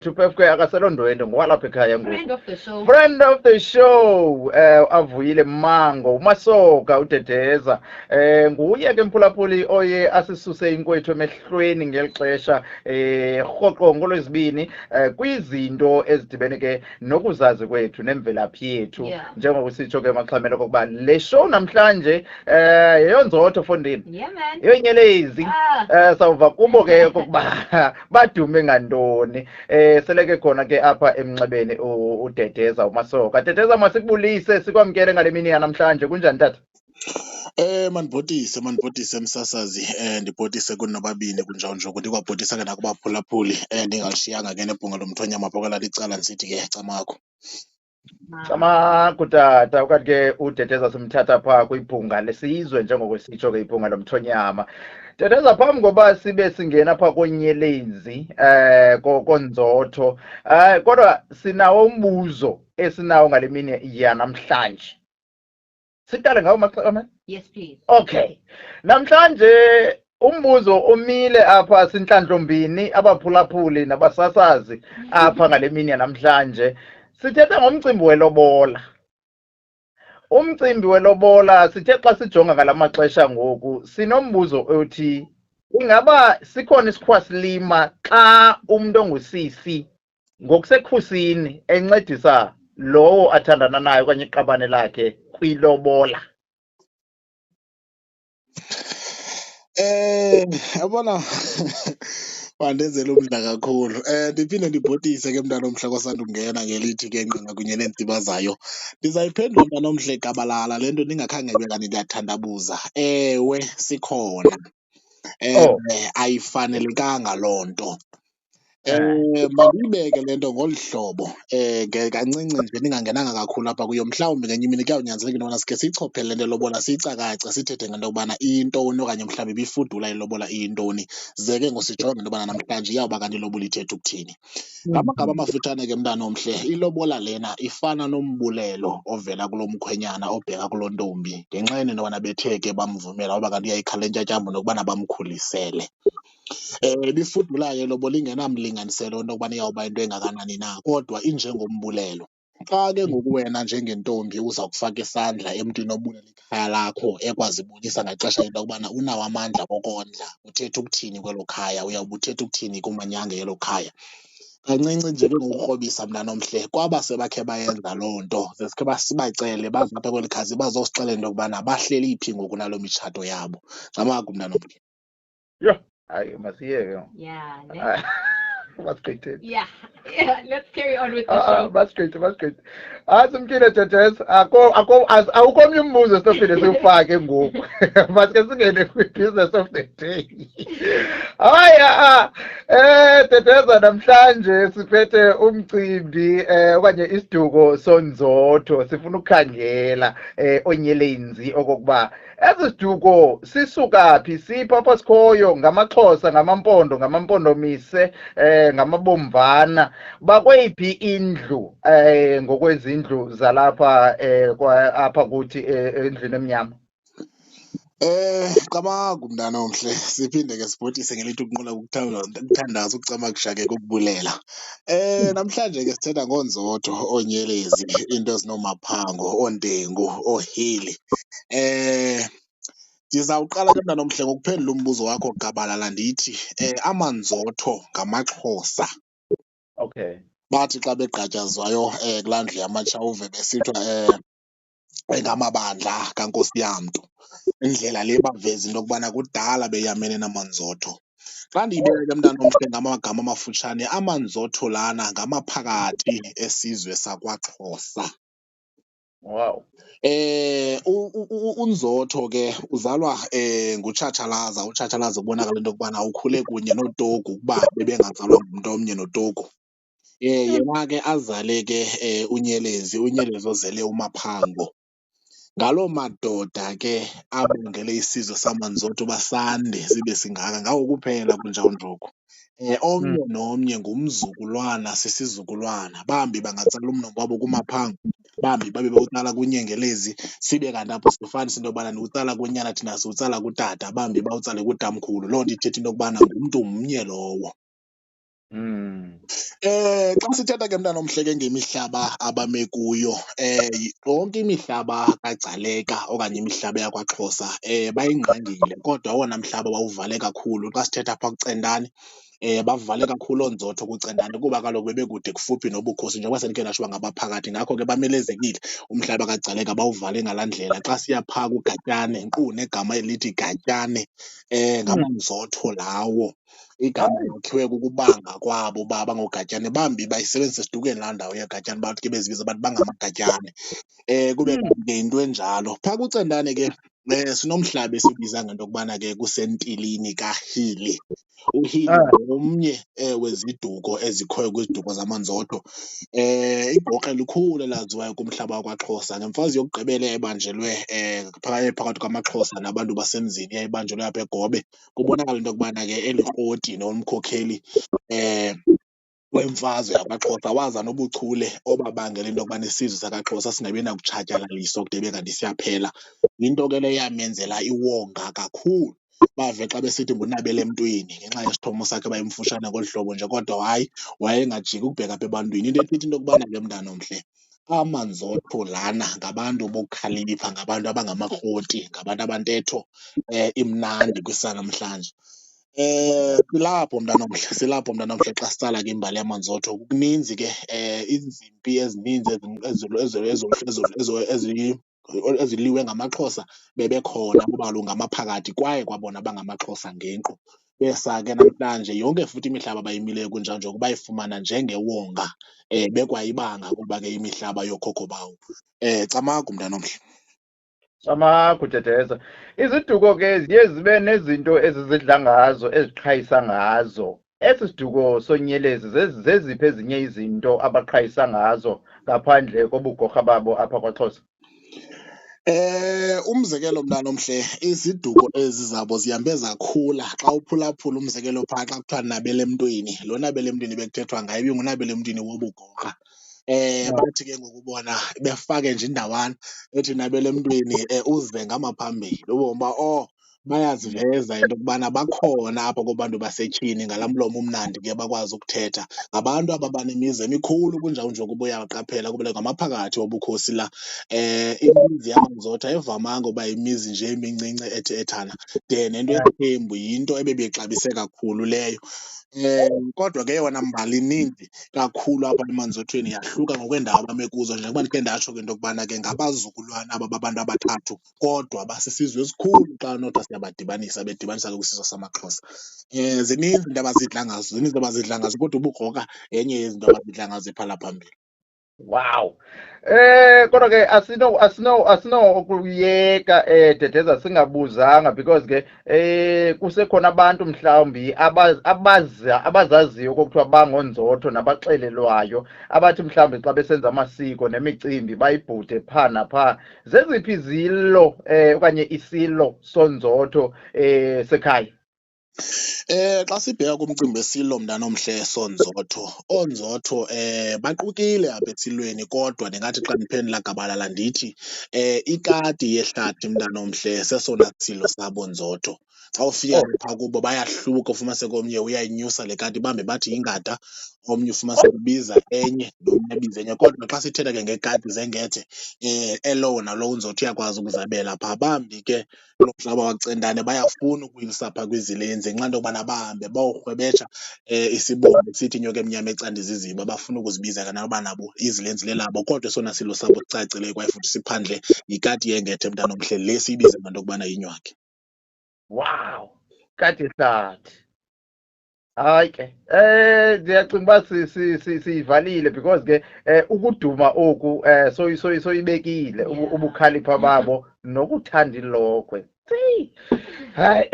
Tupefke akaselondwendwe ngowalapha ekhaya ngoku. Friend of the show. Friend of the show, Avuyile Mango, uMasoka uDedeza. Nguye ke mphulaphuli oye asisuse inkwethu emehlweni ngeli xesha rhoqo ngolwezibini kwizinto ezidibene ke nokuzazi kwethu nemvelaphi yethu. Yeah. Njengokusitsho ke Maxhamelo kokuba le show namhlanje yeyonzotho Fondini. Yeah, man. Yonyelezi. Sawuva kubo ke kokuba badume ngantoni. Sele ke khona ke apha emnxebeni uDedeza uMasoka. Dedeza, masikubulise sikwamkele ngale mini yanamhlanje. Kunjani tata? Mandibhotise msasazi, ndibhotise kunobabini kunjawunjoku, ndikwabhotisa ke nakubaphulaphuli, ndingalishiyanga ke nebhunga lomthonyama apho kwelaa licala ndisithi ke Camagu. Camagu tata, ukanti ke uDedeza simthatha phaa kwibhunga lesizwe njengokwesitsho ke ibhunga lomthonyama. Dedeza, phambi koba sibe singena phaa konyelezi konzotho, kodwa sinawo umbuzo esinawo ngale mini yanamhlanje. Siqale ngawo Maxhamelo? Yes, please. Okay. Namhlanje umbuzo omile apha sinhlandlombini abaphulaphuli nabasasazi apha ngale mini yanamhlanje. Sithetha ngomcimbi welobola. Umcimbi welobola sithe xa sijonga ngalamaxesha ngoku sinombuzo othi ingaba sikhona isikhwasilima xa umuntu ongusisi ngokusekhusini encedisa lowo athandana naye okanye iqabane lakhe kwilobola. Yabona wandenzela umdla kakhulu. Ndiphinde ndibhotise ke mntana omhle kosanda ungena ngelithi ke ngqinga kunye neentiba zayo. Ndizayiphendula mntana omhle gabalala le nto ndingakhange ibe kanti ndiyathandabuza. Ewe, sikhona. Ayifanelekanga loo nto. Mandiyibeke le nto ngolu hlobo, kancinci nje ndingangenanga kakhulu apha kuyo. Mhlawumbi ngenye imini kuyawunyanzeleka into yobana sikhe siyichophele le nto lobola, siyicakace, sithethe ngento yokubana iyintoni okanye mhlawumbi ibifudula ilobola iyintoni. Ze ke ngoku sijonge into yobana namhlanje iyawuba kanti ilobola ithetha ukuthini. Ngamagama amafutshane ke mntana omhle, ilobola lena ifana nombulelo ovela kulo mkhwenyana obheka kuloo ntombi ngenxeni into yobana bethe ke bamvumela uba kanti uyayikhala intyatyambo nokubana bamkhulisele. Ibifudula ke lobola ingenamlinganiselo into yokubana iyawuba into engakanani na, kodwa injengombulelo. Xa ke ngoku wena njengentombi uza kufaka isandla emntwini obulela ikhaya lakho ekwazi ibonisa ngaxesha into yokubana unawo amandla okondla, uthetha ukuthini kwelo khaya, uyawuba uthetha ukuthini kumanyange yelo khaya. Kancinci nje ke ngokurhobisa mntana omhle, kwaba sebakhe bayenza loo nto ze sikhe sibacele baze apha kweli khasi bazosixelela into yokubana bahleli phi ngoku naloo mitshato yabo. Camagu mntana omhle. Yho, hayi masiyeke. Yeah. Masigqitheni. Yeah. Let's carry on with the show. Masigqithe. Simkile Dedeza, awukho omnye umbuzo esinophinde siwufake ngoku. Masike singene kwi-business of the day. Hayi, Dedeza, namhlanje siphethe umcimbi okanye isiduko sonzotho. Sifuna ukukhangela onyelenzi okokuba esi siduko sisuka phi, siphi apho sikhoyo, ngamaXhosa, ngamampondomise, ngamabomvana, bakweyiphi indlu ngokwezindlu zalapha apha kuthi endlini emnyama. Camagu mntana omhle, siphinde ke sibhotise ngelithi ukunqula ukuthandaza ukucamakusha ke kukubulela. Namhlanje ke sithetha ngonzotho, oonyelezi, iinto ezinomaphango, oondengu, oohili. Ndizawuqala ke mntana omhle ngokuphendula umbuzo wakho gabalala ndithi amanzotho ngamaXhosa. Okay. Bathi xa begqatyazwayo kulaa ndlu yamaTshawuve besithiwa ngamabandla kaNkosi yamntu. Indlela le baveza into yokubana kudala beyamene namanzotho. Xa ndiyibeka ke mntana omhle ngamagama amafutshane, amanzotho lana ngamaphakathi esizwe sakwaXhosa. Wow. Unzotho ke uzalwa nguTshatshalasa. uTshatshalasa ubonakala into yokubana ukhule kunye noTogu ukuba bebengazalwa ngumntu omnye noTogu. Yena ke azale ke uNyelezi ozele uMaphango. Ngaloo madoda ke abongele isizwe samanzotho basande sibe singaka, ngawo kuphela kunjawunjoku. Omnye nomnye ngumzukulwana sisizukulwana, bambi bangatsala umnombo wabo kuMaphango, bambi babe bawutsala kuNyengelezi, sibe kanti apho sifumanisa into yobana ndiwutsala kunyana thina siwutsala kutata, bambi bawutsale kutamkhulu. Loo nto ithetha into yokubana ngumntu mnye lowo. Mm. Xa sithetha ke mntana omhle ke ngemihlaba abame kuyo, yonke imihlaba kaGcaleka okanye imihlaba yakwaXhosa bayingqangile, kodwa owona mhlaba wawuvale kakhulu xa sithetha apha kuCendane, bavale kakhulu oonzotho kuCendane kuba kaloku bebekude kufuphi nobukhosi njengoba sendikhe ndatsho uba ngabaphakathi. Ngakho ke bamelezekile umhlaba kaGcaleka bawuvale ngalaa ndlela. Xa siya phaa kuGatyane, nkqu negama elithi Gatyane, Mm. ngamanzotho lawo. Igama Hayi. lakhiwe kukubanga kwabo uba bangoGatyane, bambi bayisebenzisa esidukeni laa ndawo yeGatyane, bathi ke bezibiza bathi bangamaGatyane. Kube Mm. kanti ke yinto enjalo. Phaa kuCendane ke sinomhlaba esiwubiza ngento yokubana ke kusentilini kaHili. UHili Ah. ngomnye weziduko ezikhoyo kwiziduko zamanzotho. Igokra elikhulu elaziwayo kumhlaba wakwaXhosa. Nemfazwe yokugqibela eyayibanjelwe phakathi kwamaXhosa nabantu basemzini yayibanjelwe apha eGobe. Kubonakala into yokubana ke eli kroti nomkhokheli eh wemfazwe yakwaXhosa waza nobuchule obabangela into yokubana isizwe sakwaXhosa singabi nakutshatyalaliswa kude ibe kanti siyaphela. Yinto ke le yamenzela iwonga kakhulu. Bave xa besithi ngunabela emntwini ngenxa yesithomo sakhe bayimfutshane ngolu hlobo nje, kodwa hayi, wayengajiki ukubheka apha ebantwini. Into ethetha into yokubana ke mntana omhle, amanzotho lana ngabantu bokukhalipha, ngabantu abangamakroti, ngabantu abantetho imnandi kwisanamhlanje. Silapho mntanomhle, silapho mntanomhle xa sitsala ke imbali yamanzotho. Kuninzi ke iinzimpi ezininzi eziliwe ngamaXhosa bebekhona kuba kaloku ngamaphakathi kwaye kwabona bangamaXhosa ngenkqu. Besa ke namhlanje yonke futhi imihlaba abayimileyo kunjawunjoku bayifumana njengewonga, bekwayibanga kuba ke imihlaba yookhokho bawo. Camagu mntanomhle. Camagu Teteza. Iziduko ke ziye zibe nezinto ezizidla ngazo, eziqhayisa ngazo. Esi siduko sonyelezi zeziphi ezinye izinto abaqhayisa ngazo ngaphandle kobugorha babo apha kwaXhosa? Umzekelo mntanomhle, iziduko ezi zabo zihambe zakhula xa uphulaphula umzekelo phaa xa kuthiwa nabela emntwini. Lo nabela emntwini bekuthethwa ngaye ibingunabela emntwini wobugorha. Bathi ke ngoku bona befake nje indawana ethi nabela emntwini uze ngamaphambili, ubone uba oh, bayaziveza into yokubana bakhona apha kwabantu basetyhini ngalaa mlomo umnandi ke bakwazi ukuthetha. Ngabantu aba banemizi emikhulu kunjawunjoku uba uyaqaphela kuba ngamaphakathi wobukhosi la. Imizi yamanzotho ayivamanga uba yimizi nje emincinci ethe-ethana de nento yethembu yinto ebebeyixabise kakhulu leyo. Kodwa ke eyona mbali ininzi kakhulu apha emanzothweni yahluka ngokweendawo abame kuzo, njengoba ndikhe ndatsho ke into yokubana ke ngabazukulwana aba babantu abathathu kodwa basisizwe esikhulu xa nothi siyabadibanisa, bedibanisa ke kwisizwe samaXhosa. Zininzi iinto abazidla ngazo, zininzi izinto abazidla ngazo, kodwa ubugrokra yenye yezinto abazidla ngazo ephala phambili. Wow. Kodwa ke asinokuyeka Teteza singabuzanga, because ke kusekhona abantu mhlawumbi abazaziyo okokuthiwa bangonzotho nabaxelelwayo abathi mhlawumbi xa besenza amasiko nemicimbi bayibhude phaa naphaa. Zeziphi izilo okanye isilo sonzotho sekhaya? Xa sibheka kumcimbi wesilo mntanomhle sonzotho, oonzotho baqukile apha esilweni, kodwa ndingathi xa ndiphendula gabalala ndithi ikati yehlathi mntanomhle sesona silo sabonzotho. Xa ufika Oh. ke phaa kubo bayahluka, ufumaniseke omnye uyayinyusa le kati bambe bathi yingada, omnye ufumaniseke ubiza enye nomnye abize enye. Kodwa xa sithetha ke ngekati zengethe, elowo nalowo unzotho uyakwazi ukuzabela phaa. Bambi ke kulo mhlaba wakuCendane bayafuna ukuyisa phaa kwizilenzi ngenxa yento yokubana bahambe bayokrwebetsha isibongo sithi inyoka emnyama ecanda iziziba. Bafuna ukuzibiza ke nabo nabo izilenzi lelabo, kodwa esona silo sabo sicacileyo kwaye futhi siphandle yikati yengethe mntanomhle, le siyibiza ngento yokubana yinywaki. Wow. Kati yehlathi. Hayi ke, ndiyacinga uba siyivalile because ke ukuduma oku soyibekile ubukhalipha babo nokuthanda ilokhwe. Hayi. Hayi,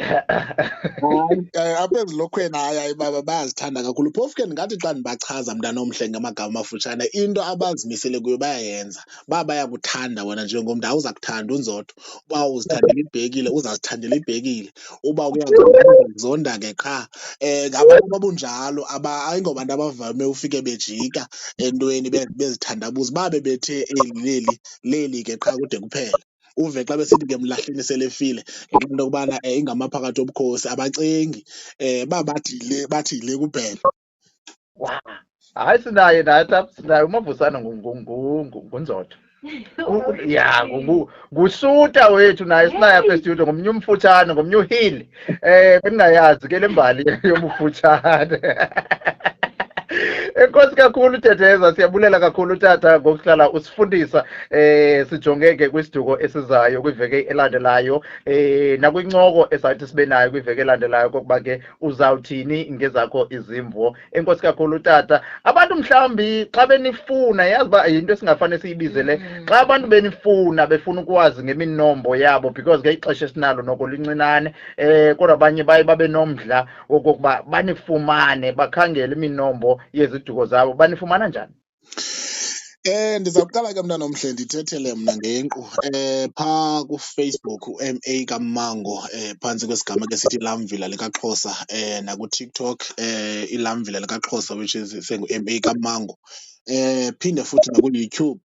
apha ezilokhweni hayi hayi baba bayazithanda kakhulu. Phofu ke ndingathi xa ndibachaza mntanomhle ngamagama amafutshane, into abazimisele kuyo bayayenza. Uba bayakuthanda wena njengomntu awuza kuthanda unzotho, uba uzithandela ibhekile uzazithandela ibhekile, uba uyazonda uzazonda ke qha. Ngabantu ababunjalo ayingobantu abavame ufike bejika entweni bezithandabuza. Uba bebethe leli ke qha kude kuphele. Uve xa besithi ke mlahleni selefile ngenxa yento yokubana ingamaphakathi obukhosi abacengi, uba bathi yile kuphela. Wa hayi sinaye nathi apha sinaye uMavusana nguNzotho. Ya nguSuta wethu naye sinaye apha estudio ngomnye umfutshane ngomnye uhili. Beningayazi ke le mbali yomfutshane. Enkosi kakhulu Teteza, siyabulela kakhulu tata ngokuhlala usifundisa sijonge ke kwisiduko esizayo kwiveki elandelayo nakwincoko esathi sibe nayo kwiveki elandelayo kokuba ke uzawuthini ngezakho izimvo. Enkosi kakhulu tata. Abantu mhlawumbi xa benifuna yazi uba yinto esingafane siyibize le xa abantu befuna ukwazi ngeminombo yabo because ke ixesha esinalo noko lincinane kodwa abanye baye babe nomdla wokokuba banifumane bakhangele iminombo yeziduko zabo banifumana njani? Ndizawuqala ke mntana omhle ndithethele mna ngenkqu. Phaa kuFacebook uMA Kamango, phantsi kwesigama ke sithi Ilamvila likaXhosa, nakuTikTok Ilamvila likaXhosa, which is sengu-MA Kamango. Phinde futhi nakuYouTube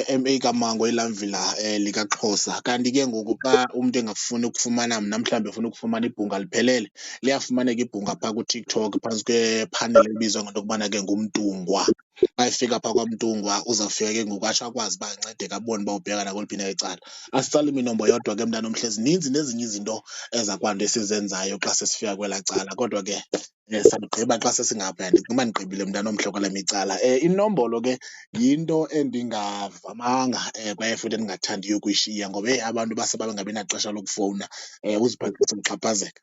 MA Kamango Ilamvila likaXhosa. Kanti ke ngoku xa umntu engafuni ukufumana mna, mhlawumbi efuna ukufumana ibhunga liphelele, liyafumaneka ibhunga phaa kuTikTok phantsi kwephaneli ebizwa ngento yokubana ke nguMtungwa. Xa efika phaa kwaMtungwa uzawufika ke ngoku atsho akwazi uba ancedeke abone uba ubheka nakoliphi na icala. Asitsali iminombo yodwa ke mntana omhle, zininzi nezinye izinto ezakwanto esizenzayo xa sesifika kwelaa cala, kodwa ke sawugqiba xa sesingaphaya. Ndicinga uba ndigqibile mntana omhle kwale micala. Inombolo ke yinto endingavamanga kwaye futhi endingathandiyo ukuyishiya ngoba abantu base babangabi naxesha lokufowuna uzibhaqe sowuxhaphazeka.